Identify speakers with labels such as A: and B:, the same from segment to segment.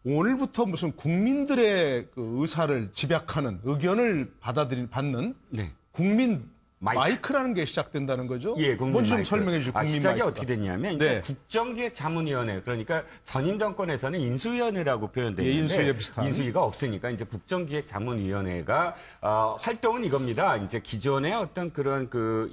A: 오늘부터 무슨 국민들의 그 의사를 집약하는 의견을 받는
B: 네.
A: 국민 마이크라는 게 시작된다는 거죠?
B: 예, 국민
A: 먼저 좀
B: 마이크.
A: 설명해 주시죠. 국민
B: 시작이
A: 마이크가.
B: 어떻게 됐냐면
A: 네.
B: 이제 국정기획자문위원회, 그러니까 전임 정권에서는 인수위원회라고 표현되어 있는데
A: 인수위에 비슷한.
B: 인수위가 없으니까 이제 국정기획자문위원회가 활동은 이겁니다. 이제 기존의 어떤 그런 그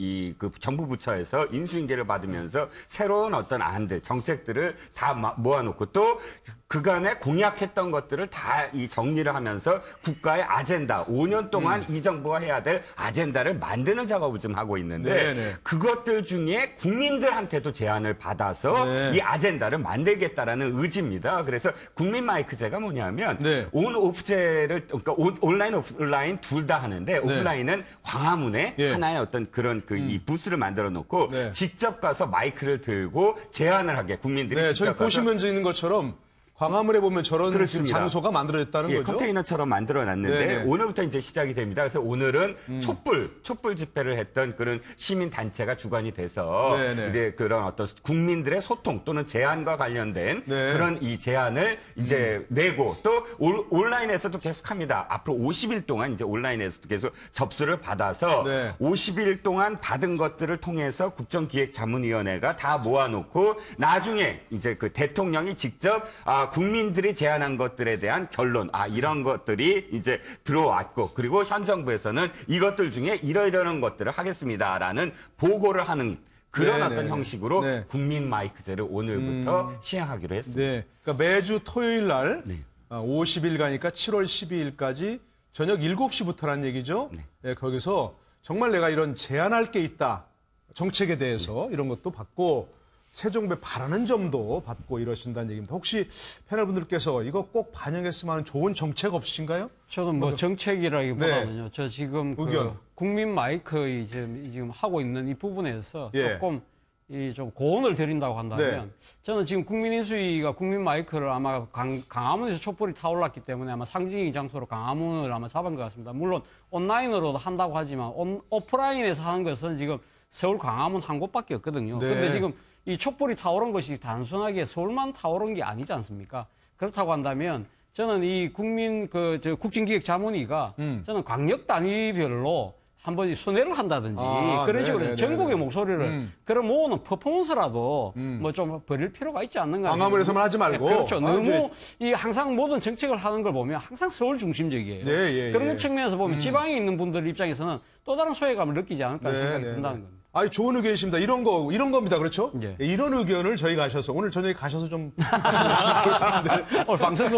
B: 정부 부처에서 인수인계를 받으면서 새로운 어떤 안들, 정책들을 다 모아놓고 또 그간에 공약했던 것들을 다 이 정리를 하면서 국가의 아젠다, 5년 동안 이 정부가 해야 될 아젠다를 만드는 작업을 좀 하고 있는데
A: 네네.
B: 그것들 중에 국민들한테도 제안을 받아서
A: 네.
B: 이 아젠다를 만들겠다라는 의지입니다. 그래서 국민 마이크제가 뭐냐면
A: 네.
B: 온 오프제를 그러니까 온라인 오프라인 둘 다 하는데 오프라인은 광화문에
A: 예.
B: 하나의 어떤 그런 이 부스를 만들어 놓고
A: 네.
B: 직접 가서 마이크를 들고 제안을 하게 국민들이
A: 네,
B: 직접
A: 저희
B: 가서
A: 보시면 있는 것처럼 광화문에 보면 저런 지금
B: 그렇습니다.
A: 장소가 만들어졌다는
B: 예,
A: 거죠?
B: 컨테이너처럼 만들어놨는데
A: 네네.
B: 오늘부터 이제 시작이 됩니다. 그래서 오늘은 촛불 집회를 했던 그런 시민 단체가 주관이 돼서
A: 네네.
B: 이제 그런 어떤 국민들의 소통 또는 제안과 관련된
A: 네.
B: 그런 이 제안을 이제 내고 또 온라인에서도 계속합니다. 앞으로 50일 동안 이제 온라인에서도 계속 접수를 받아서
A: 네.
B: 50일 동안 받은 것들을 통해서 국정기획자문위원회가 다 모아놓고 나중에 이제 그 대통령이 직접 국민들이 제안한 것들에 대한 결론, 이런 것들이 이제 들어왔고, 그리고 현 정부에서는 이것들 중에 이러이러한 것들을 하겠습니다라는 보고를 하는 그런
A: 네네.
B: 어떤 형식으로
A: 네.
B: 국민 마이크제를 오늘부터 시행하기로 했습니다.
A: 네. 그러니까 매주 토요일 날
B: 네.
A: 50일 가니까 7월 12일까지 저녁 7시부터라는 얘기죠. 네, 거기서 정말 내가 이런 제안할 게 있다. 정책에 대해서 이런 것도 받고 새 정부에 바라는 점도 받고 이러신다는 얘기입니다. 혹시 패널 분들께서 이거 꼭 반영했으면 하는 좋은 정책 없으신가요?
C: 저는 뭐 정책이라기보다는요.
A: 네.
C: 저 지금
A: 의견.
C: 국민 마이크 지금 하고 있는 이 부분에서
A: 예.
C: 조금 좀 고언을 드린다고 한다면
A: 네.
C: 저는 지금 국민인수위가 국민 마이크를 아마 강화문에서 촛불이 타올랐기 때문에 아마 상징의 장소로 강화문을 아마 잡은 것 같습니다. 물론 온라인으로도 한다고 하지만 오프라인에서 하는 것은 지금 서울 광화문 한 곳밖에 없거든요.
A: 네.
C: 그런데 지금 이 촛불이 타오른 것이 단순하게 서울만 타오른 게 아니지 않습니까? 그렇다고 한다면 저는 이 국정기획자문위가 저는 광역 단위별로 한번 순회를 한다든지 그런 식으로
A: 네네네네.
C: 전국의 목소리를 그런 모으는 퍼포먼스라도 뭐 좀 벌일 필요가 있지 않는가.
A: 광화문에서만 하지 말고.
C: 그렇죠. 너무
A: 이제
C: 이 항상 모든 정책을 하는 걸 보면 항상 서울 중심적이에요.
A: 네, 예,
C: 그런
A: 예.
C: 측면에서 보면 지방에 있는 분들 입장에서는 또 다른 소외감을 느끼지 않을까
A: 네,
C: 생각이
A: 네,
C: 든다는
A: 네.
C: 겁니다.
A: 좋은 의견이십니다. 이런 겁니다. 그렇죠?
C: 예.
A: 이런 의견을 저희 가셔서, 오늘 저녁에 가셔서 좀.
C: 오늘 방송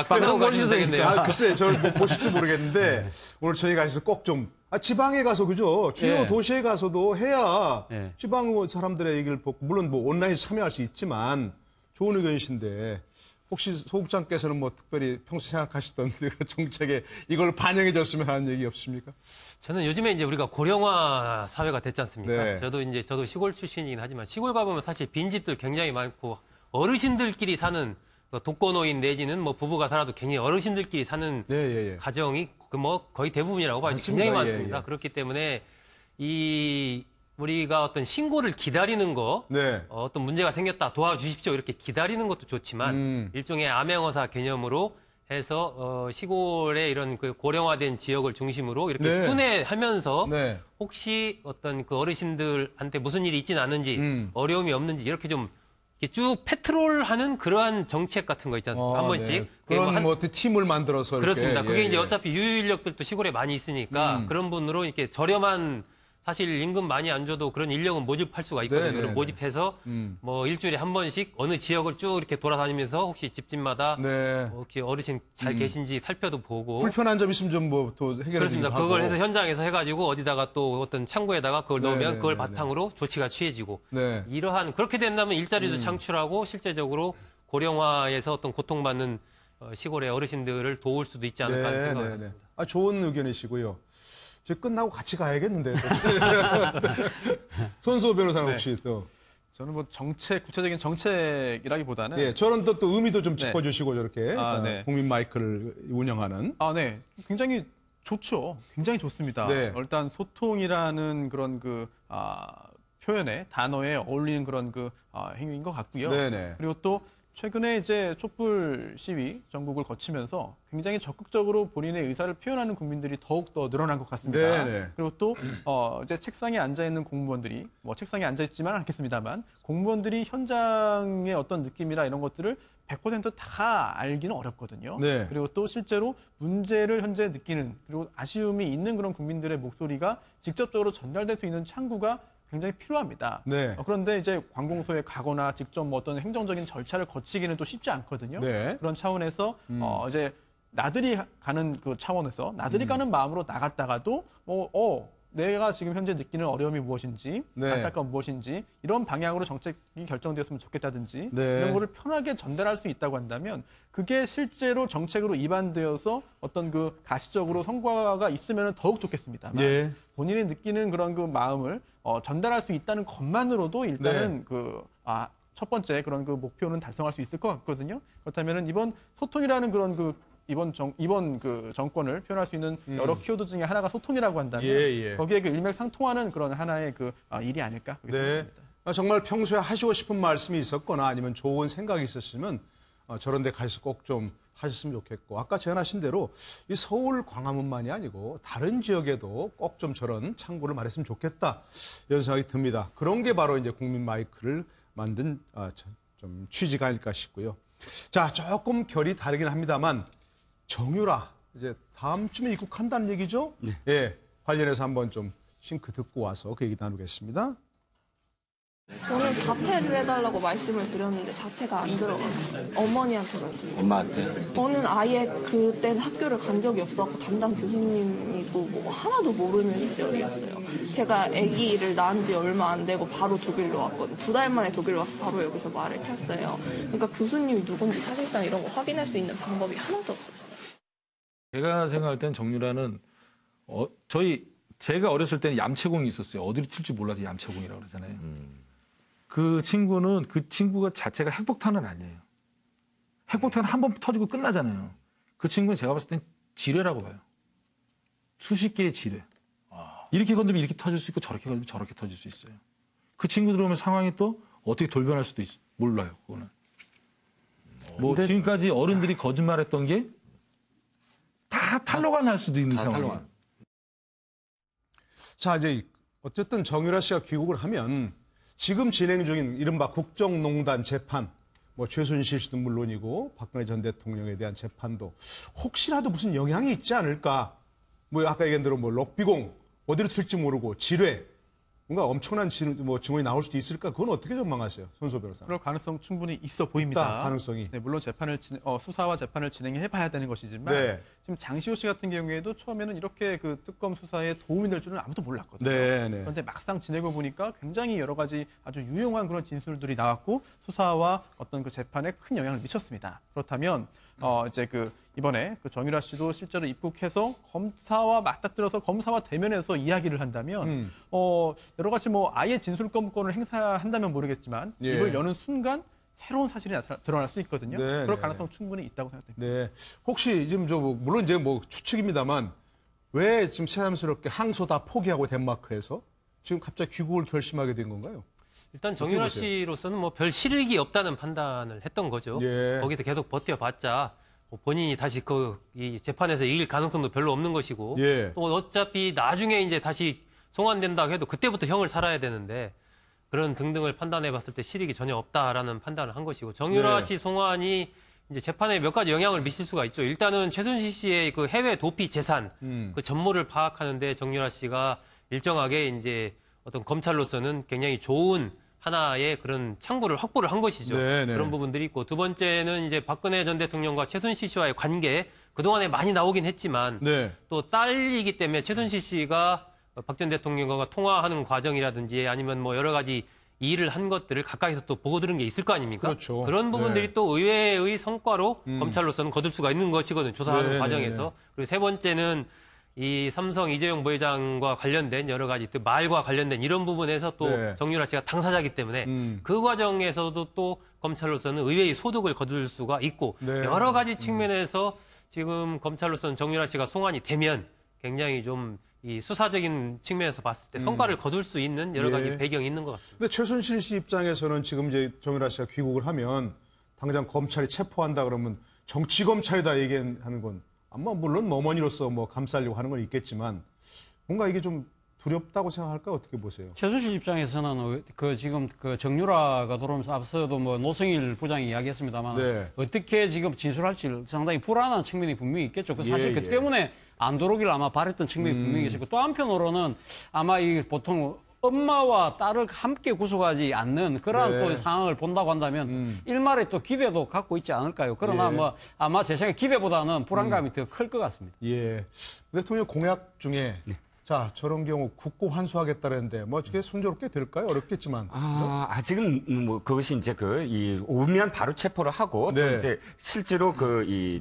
D: 방송 가시면 되겠네요.
A: 글쎄, 저를 뭐 보실지 모르겠는데, 오늘 저희 가셔서 꼭 좀, 지방에 가서, 그죠? 주요
C: 예.
A: 도시에 가서도 해야
C: 예.
A: 지방 사람들의 얘기를 보고, 물론 뭐 온라인 참여할 수 있지만, 좋은 의견이신데, 혹시 소국장께서는 뭐 특별히 평소 생각하시던 그 정책에 이걸 반영해 줬으면 하는 얘기 없습니까?
D: 저는 요즘에 이제 우리가 고령화 사회가 됐지 않습니까?
A: 네.
D: 저도 시골 출신이긴 하지만 시골 가보면 사실 빈집들 굉장히 많고 어르신들끼리 사는 독거노인 내지는 뭐 부부가 살아도 굉장히 어르신들끼리 사는
A: 예.
D: 가정이 뭐 거의 대부분이라고 봐도
A: 많습니다.
D: 굉장히
A: 예,
D: 많습니다.
A: 예.
D: 그렇기 때문에 우리가 어떤 신고를 기다리는 거,
A: 네.
D: 어떤 문제가 생겼다 도와주십시오 이렇게 기다리는 것도 좋지만 일종의 암행어사 개념으로 해서 시골의 이런 그 고령화된 지역을 중심으로 이렇게
A: 네.
D: 순회하면서
A: 네.
D: 혹시 어떤 그 어르신들한테 무슨 일이 있지는 않는지 어려움이 없는지 이렇게 좀 이렇게 쭉 패트롤하는 그러한 정책 같은 거 있지 않습니까? 한 번씩.
A: 네. 그런 뭐 팀을 만들어서
D: 그렇습니다.
A: 이렇게.
D: 그게
A: 예,
D: 이제
A: 예.
D: 어차피 유인력들도 시골에 많이 있으니까 그런 분으로 이렇게 저렴한 사실 임금 많이 안 줘도 그런 인력은 모집할 수가 있거든요.
A: 네,
D: 그럼
A: 네,
D: 모집해서 뭐 일주일에 한 번씩 어느 지역을 쭉 이렇게 돌아다니면서 혹시 집집마다
A: 네.
D: 혹시 어르신 잘 계신지 살펴도 보고
A: 불편한 점 있으면 좀 뭐 또 해결해
D: 그렇습니다.
A: 주기도
D: 그걸
A: 하고.
D: 해서 현장에서 해가지고 어디다가 또 어떤 창고에다가 그걸
A: 네,
D: 넣으면
A: 네,
D: 그걸
A: 네,
D: 바탕으로 조치가 취해지고
A: 네.
D: 이러한 그렇게 된다면 일자리도 창출하고 실제적으로 고령화에서 어떤 고통받는 시골의 어르신들을 도울 수도 있지 않을까 하는 생각을 했습니다.
A: 좋은 의견이시고요. 저 끝나고 같이 가야겠는데. 손수호 변호사는 혹시 또.
E: 저는 뭐 구체적인 정책이라기보다는
A: 저런 또 의미도 좀 짚어주시고 저렇게
E: 네.
A: 국민 마이크를 운영하는.
E: 네. 굉장히 좋죠. 굉장히 좋습니다.
A: 네.
E: 일단 소통이라는 그런 표현에 단어에 어울리는 그런 행위인 것 같고요.
A: 네네.
E: 그리고 또 최근에 이제 촛불 시위 전국을 거치면서 굉장히 적극적으로 본인의 의사를 표현하는 국민들이 더욱 더 늘어난 것 같습니다.
A: 네네.
E: 그리고 또 이제 책상에 앉아 있는 공무원들이 뭐 책상에 앉아 있지만 않겠습니다만 공무원들이 현장의 어떤 느낌이나 이런 것들을 100%다 알기는 어렵거든요.
A: 네.
E: 그리고 또 실제로 문제를 현재 느끼는 그리고 아쉬움이 있는 그런 국민들의 목소리가 직접적으로 전달될 수 있는 창구가 굉장히 필요합니다.
A: 네.
E: 그런데 이제 관공서에 가거나 직접 뭐 어떤 행정적인 절차를 거치기는 또 쉽지 않거든요.
A: 네.
E: 그런 차원에서 이제 나들이 가는 그 차원에서 나들이 가는 마음으로 나갔다가도 내가 지금 현재 느끼는 어려움이 무엇인지,
A: 네.
E: 안타까운 무엇인지 이런 방향으로 정책이 결정되었으면 좋겠다든지
A: 네.
E: 이런 거를 편하게 전달할 수 있다고 한다면 그게 실제로 정책으로 입안되어서 어떤 그 가시적으로 성과가 있으면 더욱 좋겠습니다만
A: 예.
E: 본인이 느끼는 그런 그 마음을 전달할 수 있다는 것만으로도 일단은 첫 번째 그런 그 목표는 달성할 수 있을 것 같거든요. 그렇다면은 이번 소통이라는 그런 그 이번 그 정권을 표현할 수 있는 여러 키워드 중에 하나가 소통이라고 한다면
A: 예.
E: 거기에 그 일맥상통하는 그런 하나의 그 일이 아닐까 그렇게
A: 네.
E: 생각합니다.
A: 정말 평소에 하시고 싶은 말씀이 있었거나 아니면 좋은 생각이 있었으면 저런 데 가서 꼭 좀 하셨으면 좋겠고 아까 제안하신 대로 이 서울 광화문만이 아니고 다른 지역에도 꼭 좀 저런 창구를 말했으면 좋겠다 이런 생각이 듭니다. 그런 게 바로 이제 국민 마이크를 만든 좀 취지가 아닐까 싶고요. 자, 조금 결이 다르긴 합니다만 정유라 이제 다음 주에 입국한다는 얘기죠?
B: 네.
A: 예, 관련해서 한번 좀 싱크 듣고 와서 그 얘기 나누겠습니다.
F: 저는 자퇴를 해달라고 말씀을 드렸는데 자퇴가 안 들어가요. 어머니한테 말씀.
G: 엄마한테?
F: 저는 아예 그때 학교를 간 적이 없었고 담당 교수님이 또 뭐 하나도 모르는 시절이었어요. 제가 아기를 낳은 지 얼마 안 되고 바로 독일로 왔거든요. 2달 만에 독일 와서 바로 여기서 말을 탔어요. 그러니까 교수님이 누군지 사실상 이런 거 확인할 수 있는 방법이 하나도 없었어요.
G: 제가 생각할 땐 정유라는 제가 어렸을 때는 얌체공이 있었어요. 어디로 튈지 몰라서 얌체공이라고 그러잖아요. 그 친구가 자체가 핵폭탄은 아니에요. 핵폭탄은 한 번 터지고 끝나잖아요. 그 친구는 제가 봤을 땐 지뢰라고 봐요. 수십 개의 지뢰. 이렇게 건드리면 이렇게 터질 수 있고 저렇게 건드리면 저렇게 터질 수 있어요. 그 친구 들어오면 상황이 또 어떻게 돌변할 수도 몰라요. 그거는. 뭐 지금까지 어른들이 거짓말했던 게 다 탄로가 날 수도 있는 상황이에요.
A: 자, 이제 어쨌든 정유라 씨가 귀국을 하면 지금 진행 중인 이른바 국정농단 재판, 뭐 최순실 씨도 물론이고 박근혜 전 대통령에 대한 재판도 혹시라도 무슨 영향이 있지 않을까? 뭐 아까 얘기한 대로 뭐 럭비공 어디로 튈지 모르고 지뢰 뭔가 엄청난 증언이 나올 수도 있을까? 그건 어떻게 전망하세요, 손소 변호사?
E: 그럴 가능성 충분히 있어 보입니다.
A: 가능성이.
E: 네, 물론 수사와 재판을 진행해봐야 되는 것이지만
A: 네.
E: 지금 장시호 씨 같은 경우에도 처음에는 이렇게 그 특검 수사에 도움이 될 줄은 아무도 몰랐거든요.
A: 네.
E: 그런데 막상 지내고 보니까 굉장히 여러 가지 아주 유용한 그런 진술들이 나왔고 수사와 어떤 그 재판에 큰 영향을 미쳤습니다. 그렇다면 이제 이번에 정유라 씨도 실제로 입국해서 검사와 맞닥뜨려서 검사와 대면해서 이야기를 한다면 여러 가지 뭐 아예 진술권을 행사한다면 모르겠지만
A: 예.
E: 이걸 여는 순간 새로운 사실이 드러날 수 있거든요.
A: 네,
E: 그럴
A: 네.
E: 가능성 충분히 있다고 생각됩니다.
A: 네. 혹시 지금 물론 이제 뭐 추측입니다만 왜 지금 새삼스럽게 항소 다 포기하고 덴마크에서 지금 갑자기 귀국을 결심하게 된 건가요?
D: 일단
A: 어떻게
D: 정유라
A: 보세요?
D: 씨로서는 뭐 별 실익이 없다는 판단을 했던 거죠.
A: 예.
D: 거기서 계속 버텨봤자 뭐 본인이 다시 이 재판에서 이길 가능성도 별로 없는 것이고
A: 예.
D: 또 어차피 나중에 이제 다시 송환된다고 해도 그때부터 형을 살아야 되는데 그런 등등을 판단해봤을 때 실익이 전혀 없다라는 판단을 한 것이고 정유라
A: 네.
D: 씨 송환이 이제 재판에 몇 가지 영향을 미칠 수가 있죠. 일단은 최순실 씨의 그 해외 도피 재산 그 전모를 파악하는데 정유라 씨가 일정하게 이제 어떤 검찰로서는 굉장히 좋은 하나의 그런 창구를 확보를 한 것이죠.
A: 네네.
D: 그런 부분들이 있고 두 번째는 이제 박근혜 전 대통령과 최순실 씨와의 관계 그동안에 많이 나오긴 했지만
A: 네.
D: 또 딸이기 때문에 최순실 씨가 박 전 대통령과 통화하는 과정이라든지 아니면 뭐 여러 가지 일을 한 것들을 가까이서 또 보고 들은 게 있을 거 아닙니까?
A: 그렇죠.
D: 그런 부분들이
A: 네.
D: 또 의회의 성과로 검찰로서는 거둘 수가 있는 것이거든요. 조사하는
A: 네,
D: 과정에서.
A: 네, 네.
D: 그리고 세 번째는 이 삼성 이재용 부회장과 관련된 여러 가지 또 말과 관련된 이런 부분에서 또
A: 네.
D: 정유라 씨가 당사자이기 때문에 그 과정에서도 또 검찰로서는 의외의 소득을 거둘 수가 있고
A: 네.
D: 여러 가지 측면에서 지금 검찰로서는 정유라 씨가 송환이 되면 굉장히 좀 이 수사적인 측면에서 봤을 때 성과를 거둘 수 있는 여러 가지
A: 예.
D: 배경이 있는 것 같습니다.
A: 근데 최순실 씨 입장에서는 지금 이제 정유라 씨가 귀국을 하면 당장 검찰이 체포한다 그러면 정치 검찰이다 얘기하는 건 아마 물론 어머니로서 뭐 감싸려고 하는 건 있겠지만 뭔가 이게 좀 두렵다고 생각할까요? 어떻게 보세요?
C: 최순실 입장에서는 그 지금 그 정유라가 들어오면서 앞서도 뭐 노승일 부장이 이야기했습니다만
A: 네.
C: 어떻게 지금 진술할지 상당히 불안한 측면이 분명히 있겠죠. 그 사실
A: 예,
C: 그
A: 예.
C: 때문에 안 들어오길 아마 바랬던 측면이 분명히 있었고 또 한편으로는 아마 이 보통 엄마와 딸을 함께 구속하지 않는 그러한
A: 네.
C: 또 상황을 본다고 한다면 일말에 또 기대도 갖고 있지 않을까요? 그러나
A: 예.
C: 뭐 아마 제 생각에 기대보다는 불안감이 더 클 것 같습니다.
A: 예. 대통령 공약 중에
B: 네.
A: 자 저런 경우 국고 환수하겠다는데 뭐 어떻게 순조롭게 될까요? 어렵겠지만.
B: 아직은 뭐 그것이 이제 오면 바로 체포를 하고 또
A: 네.
B: 이제 실제로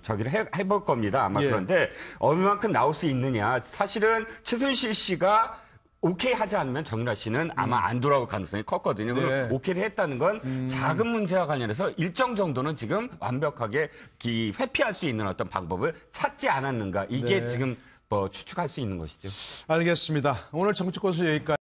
B: 저기를 해볼 겁니다. 아마
A: 예.
B: 그런데 얼마만큼 나올 수 있느냐. 사실은 최순실 씨가 오케이 하지 않으면 정유라 씨는 아마 안 돌아올 가능성이 컸거든요.
A: 네.
B: 그럼 오케이를 했다는 건 자금 문제와 관련해서 일정 정도는 지금 완벽하게 회피할 수 있는 어떤 방법을 찾지 않았는가. 이게
A: 네.
B: 지금 뭐 추측할 수 있는 것이죠.
A: 알겠습니다. 오늘 정치권수 여기까지.